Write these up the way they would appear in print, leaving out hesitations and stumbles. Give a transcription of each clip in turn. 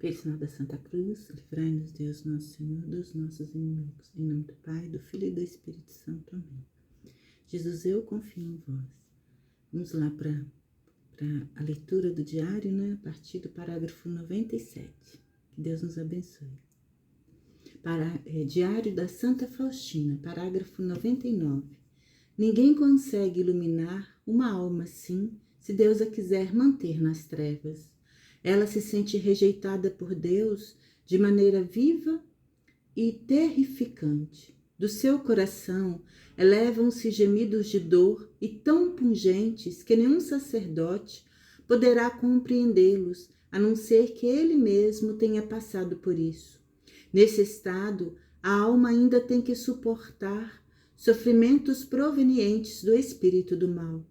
Pelo sinal da Santa Cruz, livrai-nos Deus nosso Senhor dos nossos inimigos. Em nome do Pai, do Filho e do Espírito Santo. Amém. Jesus, eu confio em vós. Vamos lá para a leitura do diário, né? A partir do parágrafo 97. Que Deus nos abençoe. Diário da Santa Faustina, parágrafo 99. Ninguém consegue iluminar uma alma assim, se Deus a quiser manter nas trevas. Ela se sente rejeitada por Deus de maneira viva e terrificante. Do seu coração elevam-se gemidos de dor e tão pungentes que nenhum sacerdote poderá compreendê-los, a não ser que ele mesmo tenha passado por isso. Nesse estado, a alma ainda tem que suportar sofrimentos provenientes do espírito do mal.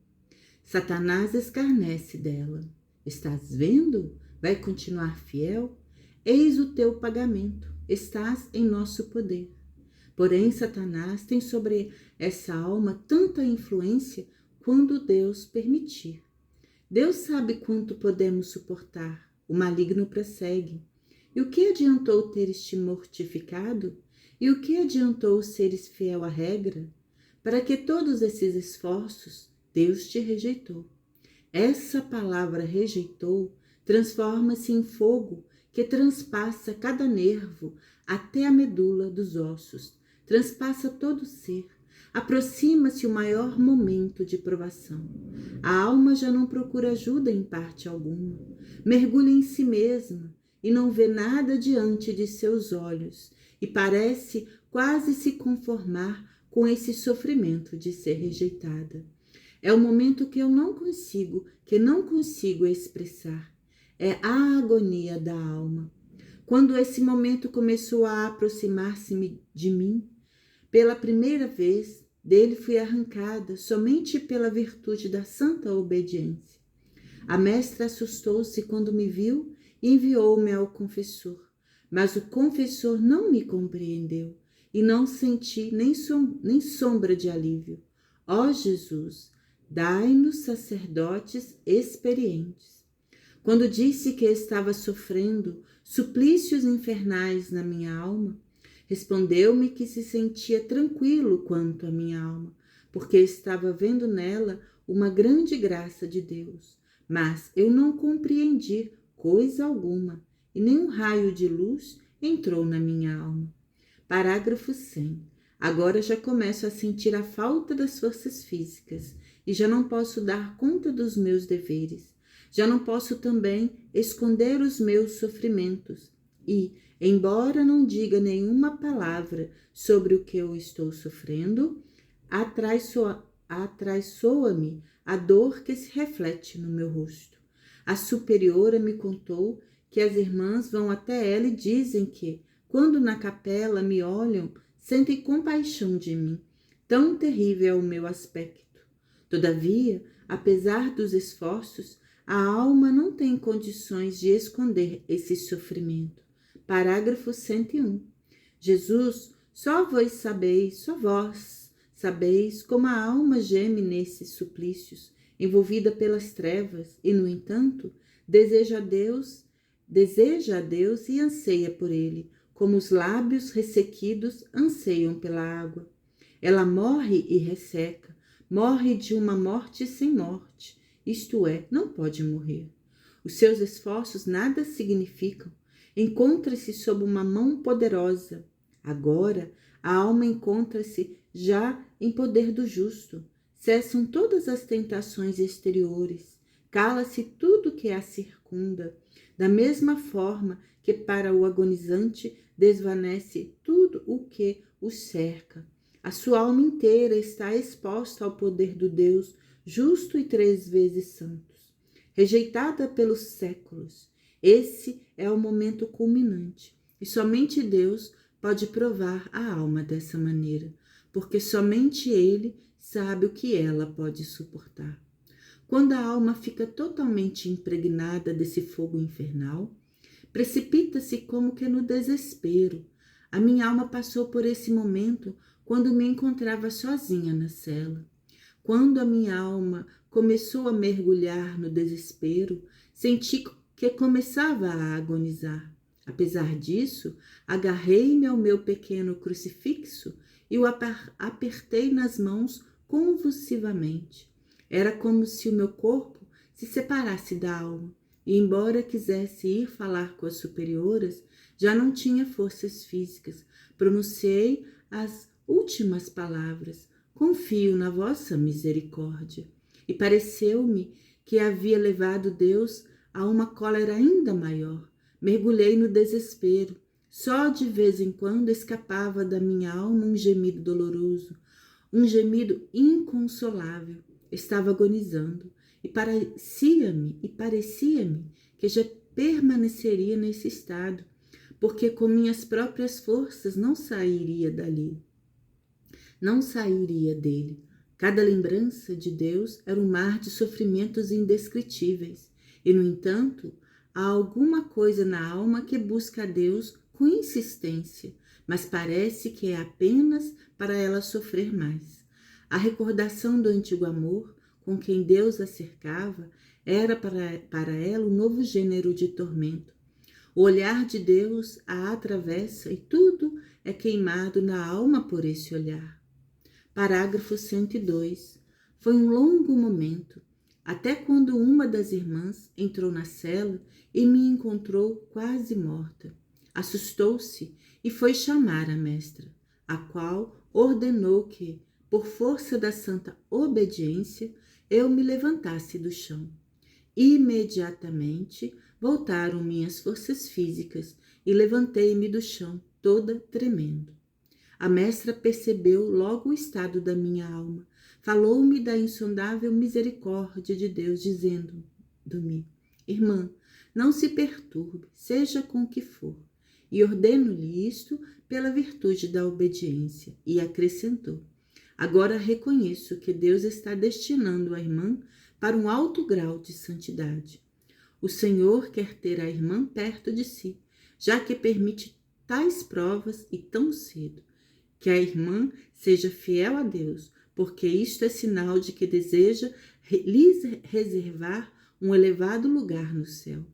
Satanás escarnece dela. Estás vendo? Vai continuar fiel? Eis o teu pagamento. Estás em nosso poder. Porém, Satanás tem sobre essa alma tanta influência quando Deus permitir. Deus sabe quanto podemos suportar. O maligno prossegue. E o que adiantou teres te mortificado? E o que adiantou seres fiel à regra? Para que todos esses esforços, Deus te rejeitou. Essa palavra rejeitou transforma-se em fogo que transpassa cada nervo até a medula dos ossos, transpassa todo o ser. Aproxima-se o maior momento de provação. A alma já não procura ajuda em parte alguma, mergulha em si mesma e não vê nada diante de seus olhos e parece quase se conformar com esse sofrimento de ser rejeitada. É o momento que não consigo expressar. É a agonia da alma. Quando esse momento começou a aproximar-se de mim, pela primeira vez, dele fui arrancada somente pela virtude da santa obediência. A mestra assustou-se quando me viu e enviou-me ao confessor. Mas o confessor não me compreendeu e não senti nem sombra de alívio. Ó Jesus, dai-nos sacerdotes experientes. Quando disse que estava sofrendo suplícios infernais na minha alma, respondeu-me que se sentia tranquilo quanto à minha alma, porque estava vendo nela uma grande graça de Deus. Mas eu não compreendi coisa alguma, e nenhum raio de luz entrou na minha alma. Parágrafo 100. Agora já começo a sentir a falta das forças físicas, e já não posso dar conta dos meus deveres. Já não posso também esconder os meus sofrimentos. E, embora não diga nenhuma palavra sobre o que eu estou sofrendo, atraiçoa-me a dor que se reflete no meu rosto. A superiora me contou que as irmãs vão até ela e dizem que, quando na capela me olham, sentem compaixão de mim. Tão terrível é o meu aspecto. Todavia, apesar dos esforços, a alma não tem condições de esconder esse sofrimento. Parágrafo 101. Jesus, só vós sabeis como a alma geme nesses suplícios, envolvida pelas trevas, e, no entanto, deseja a Deus e anseia por ele, como os lábios ressequidos anseiam pela água. Ela morre e resseca, morre de uma morte sem morte, isto é, não pode morrer. Os seus esforços nada significam, encontra-se sob uma mão poderosa. Agora, a alma encontra-se já em poder do justo. Cessam todas as tentações exteriores, cala-se tudo que a circunda, da mesma forma que para o agonizante desvanece tudo o que o cerca. A sua alma inteira está exposta ao poder do Deus justo e 3 vezes santos. Rejeitada pelos séculos, esse é o momento culminante, e somente Deus pode provar a alma dessa maneira, porque somente Ele sabe o que ela pode suportar. Quando a alma fica totalmente impregnada desse fogo infernal, precipita-se como que no desespero. A minha alma passou por esse momento quando me encontrava sozinha na cela. Quando a minha alma começou a mergulhar no desespero, senti que começava a agonizar. Apesar disso, agarrei-me ao meu pequeno crucifixo e o apertei nas mãos convulsivamente. Era como se o meu corpo se separasse da alma, e embora quisesse ir falar com as superioras, já não tinha forças físicas. Pronunciei as últimas palavras: confio na vossa misericórdia. E pareceu-me que havia levado Deus a uma cólera ainda maior. Mergulhei no desespero. Só de vez em quando escapava da minha alma um gemido doloroso, um gemido inconsolável. Estava agonizando e parecia-me que já permaneceria nesse estado, porque com minhas próprias forças não sairia dele. Cada lembrança de Deus era um mar de sofrimentos indescritíveis. E, no entanto, há alguma coisa na alma que busca a Deus com insistência, mas parece que é apenas para ela sofrer mais. A recordação do antigo amor com quem Deus a cercava era para ela um novo gênero de tormento. O olhar de Deus a atravessa e tudo é queimado na alma por esse olhar. Parágrafo 102. Foi um longo momento, até quando uma das irmãs entrou na cela e me encontrou quase morta. Assustou-se e foi chamar a mestra, a qual ordenou que, por força da santa obediência, eu me levantasse do chão. Imediatamente voltaram minhas forças físicas e levantei-me do chão, toda tremendo. A mestra percebeu logo o estado da minha alma. Falou-me da insondável misericórdia de Deus, dizendo-me: irmã, não se perturbe, seja com o que for. E ordeno-lhe isto pela virtude da obediência. E acrescentou: agora reconheço que Deus está destinando a irmã para um alto grau de santidade. O Senhor quer ter a irmã perto de si, já que permite tais provas e tão cedo. Que a irmã seja fiel a Deus, porque isto é sinal de que deseja lhes reservar um elevado lugar no céu.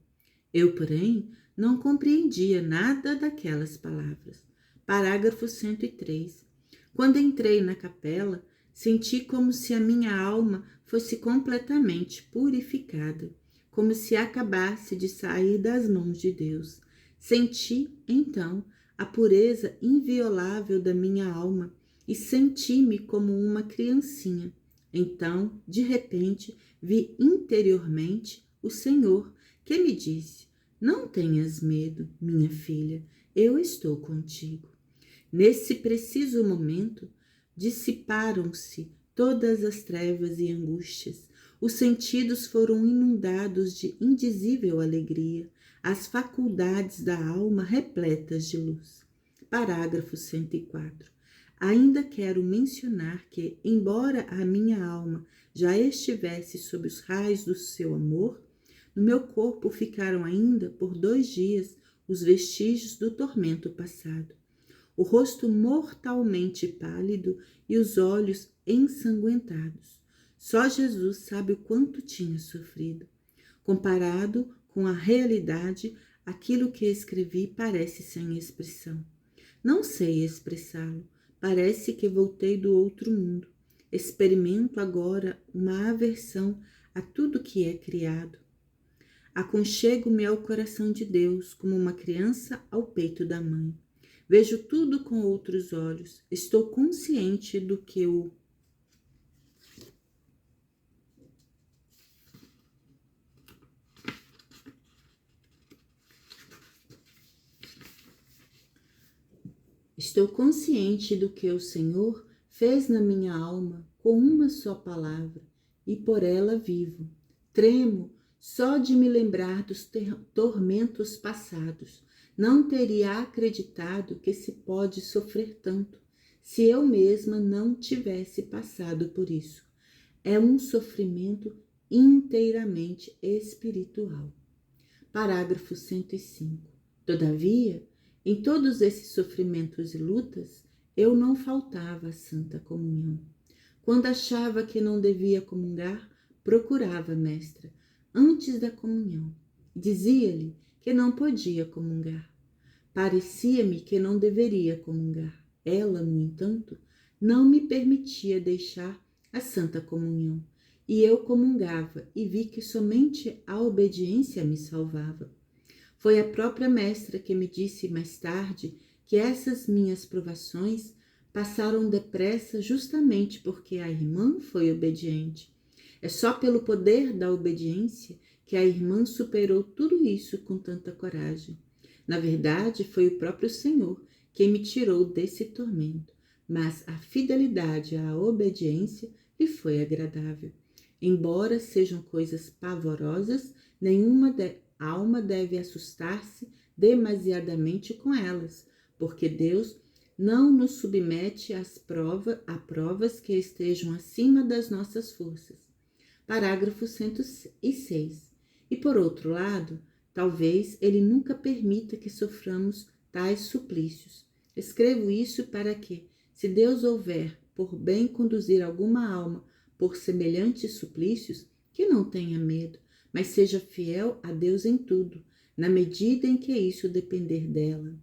Eu, porém, não compreendia nada daquelas palavras. Parágrafo 103. Quando entrei na capela, senti como se a minha alma fosse completamente purificada, como se acabasse de sair das mãos de Deus. Senti, então, a pureza inviolável da minha alma e senti-me como uma criancinha. Então, de repente, vi interiormente o Senhor, que me disse: não tenhas medo, minha filha, eu estou contigo. Nesse preciso momento, dissiparam-se todas as trevas e angústias. Os sentidos foram inundados de indizível alegria, as faculdades da alma repletas de luz. Parágrafo 104. Ainda quero mencionar que, embora a minha alma já estivesse sob os raios do seu amor, no meu corpo ficaram ainda por 2 dias os vestígios do tormento passado. O rosto mortalmente pálido e os olhos ensanguentados. Só Jesus sabe o quanto tinha sofrido. Comparado com a realidade, aquilo que escrevi parece sem expressão. Não sei expressá-lo. Parece que voltei do outro mundo. Experimento agora uma aversão a tudo que é criado. Aconchego-me ao coração de Deus como uma criança ao peito da mãe. Vejo tudo com outros olhos. Estou consciente do que o Senhor fez na minha alma com uma só palavra, e por ela vivo. Tremo só de me lembrar dos tormentos passados. Não teria acreditado que se pode sofrer tanto, se eu mesma não tivesse passado por isso. É um sofrimento inteiramente espiritual. Parágrafo 105. Todavia, em todos esses sofrimentos e lutas, eu não faltava à Santa Comunhão. Quando achava que não devia comungar, procurava a mestra antes da comunhão. Dizia-lhe que não podia comungar. Parecia-me que não deveria comungar. Ela, no entanto, não me permitia deixar a Santa Comunhão. E eu comungava e vi que somente a obediência me salvava. Foi a própria mestra que me disse mais tarde que essas minhas provações passaram depressa justamente porque a irmã foi obediente. É só pelo poder da obediência que a irmã superou tudo isso com tanta coragem. Na verdade, foi o próprio Senhor quem me tirou desse tormento, mas a fidelidade à obediência lhe foi agradável. Embora sejam coisas pavorosas, nenhuma alma deve assustar-se demasiadamente com elas, porque Deus não nos submete a provas que estejam acima das nossas forças. Parágrafo 106. E por outro lado, talvez Ele nunca permita que soframos tais suplícios. Escrevo isso para que, se Deus houver por bem conduzir alguma alma por semelhantes suplícios, que não tenha medo, mas seja fiel a Deus em tudo, na medida em que isso depender dela.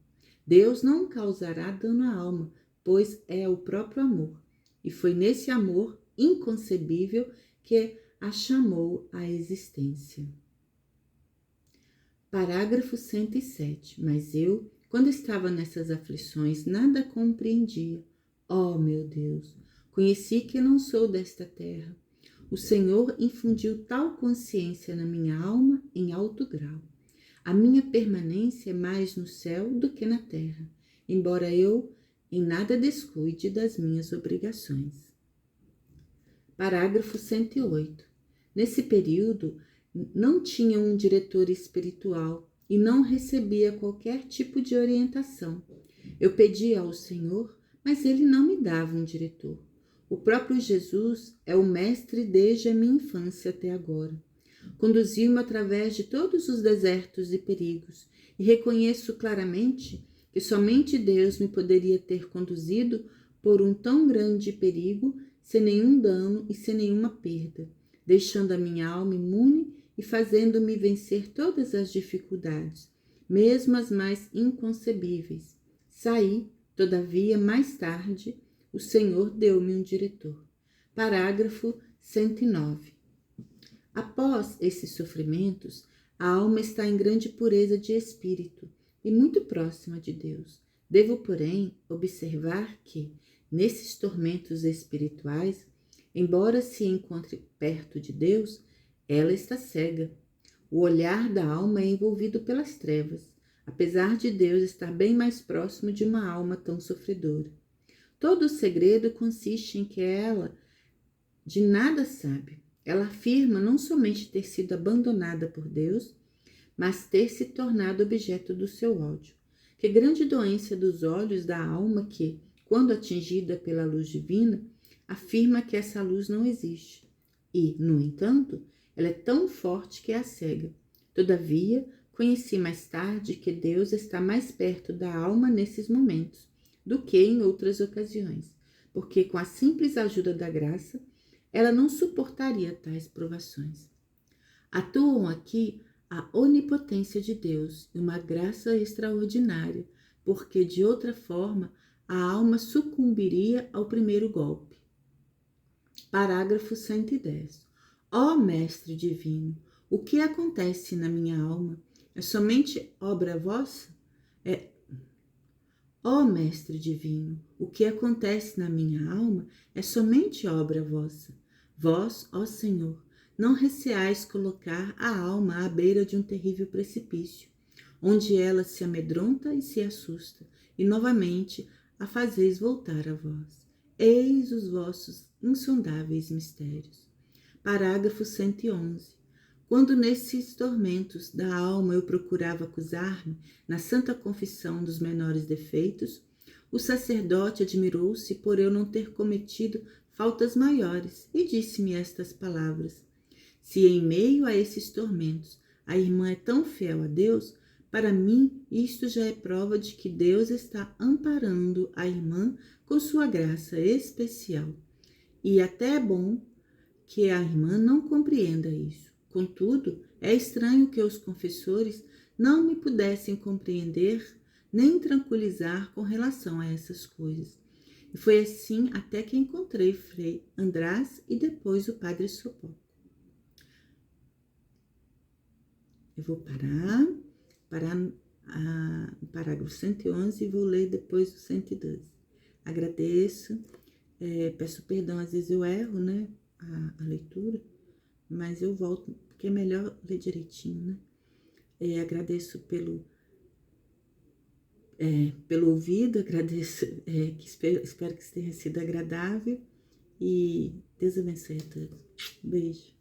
Deus não causará dano à alma, pois é o próprio amor. E foi nesse amor inconcebível que a chamou à existência. Parágrafo 107. Mas eu, quando estava nessas aflições, nada compreendia. Oh, meu Deus, conheci que não sou desta terra. O Senhor infundiu tal consciência na minha alma em alto grau. A minha permanência é mais no céu do que na terra, embora eu em nada descuide das minhas obrigações. Parágrafo 108. Nesse período, não tinha um diretor espiritual e não recebia qualquer tipo de orientação. Eu pedia ao Senhor, mas Ele não me dava um diretor. O próprio Jesus é o mestre desde a minha infância até agora. Conduziu-me através de todos os desertos e perigos, e reconheço claramente que somente Deus me poderia ter conduzido por um tão grande perigo, sem nenhum dano e sem nenhuma perda, deixando a minha alma imune e fazendo-me vencer todas as dificuldades, mesmo as mais inconcebíveis. Saí, todavia, mais tarde, o Senhor deu-me um diretor. Parágrafo 109. Após esses sofrimentos, a alma está em grande pureza de espírito e muito próxima de Deus. Devo, porém, observar que, nesses tormentos espirituais, embora se encontre perto de Deus, ela está cega. O olhar da alma é envolvido pelas trevas, apesar de Deus estar bem mais próximo de uma alma tão sofredora. Todo o segredo consiste em que ela de nada sabe. Ela afirma não somente ter sido abandonada por Deus, mas ter se tornado objeto do seu ódio. Que grande doença dos olhos da alma que, quando atingida pela luz divina, afirma que essa luz não existe. E, no entanto, ela é tão forte que a cega. Todavia, conheci mais tarde que Deus está mais perto da alma nesses momentos do que em outras ocasiões, porque com a simples ajuda da graça, ela não suportaria tais provações. Atuam aqui a onipotência de Deus e uma graça extraordinária, porque de outra forma a alma sucumbiria ao primeiro golpe. Parágrafo 110. Ó Mestre Divino, o que acontece na minha alma é somente obra vossa? Ó Mestre Divino, o que acontece na minha alma é somente obra vossa. Vós, ó Senhor, não receais colocar a alma à beira de um terrível precipício, onde ela se amedronta e se assusta, e novamente a fazeis voltar a vós. Eis os vossos insondáveis mistérios. Parágrafo 111. Quando nesses tormentos da alma eu procurava acusar-me na santa confissão dos menores defeitos, o sacerdote admirou-se por eu não ter cometido faltas maiores e disse-me estas palavras: se em meio a esses tormentos a irmã é tão fiel a Deus, para mim isto já é prova de que Deus está amparando a irmã com sua graça especial. E até é bom que a irmã não compreenda isso. Contudo, é estranho que os confessores não me pudessem compreender nem tranquilizar com relação a essas coisas. E foi assim até que encontrei Frei András e depois o Padre Sopó. Eu vou parar no parágrafo 111 e vou ler depois o 112. Agradeço, peço perdão, às vezes eu erro, né, a leitura, mas eu volto, porque é melhor ler direitinho, né? Agradeço pelo ouvido, agradeço, espero que tenha sido agradável e Deus abençoe a todos. Beijo.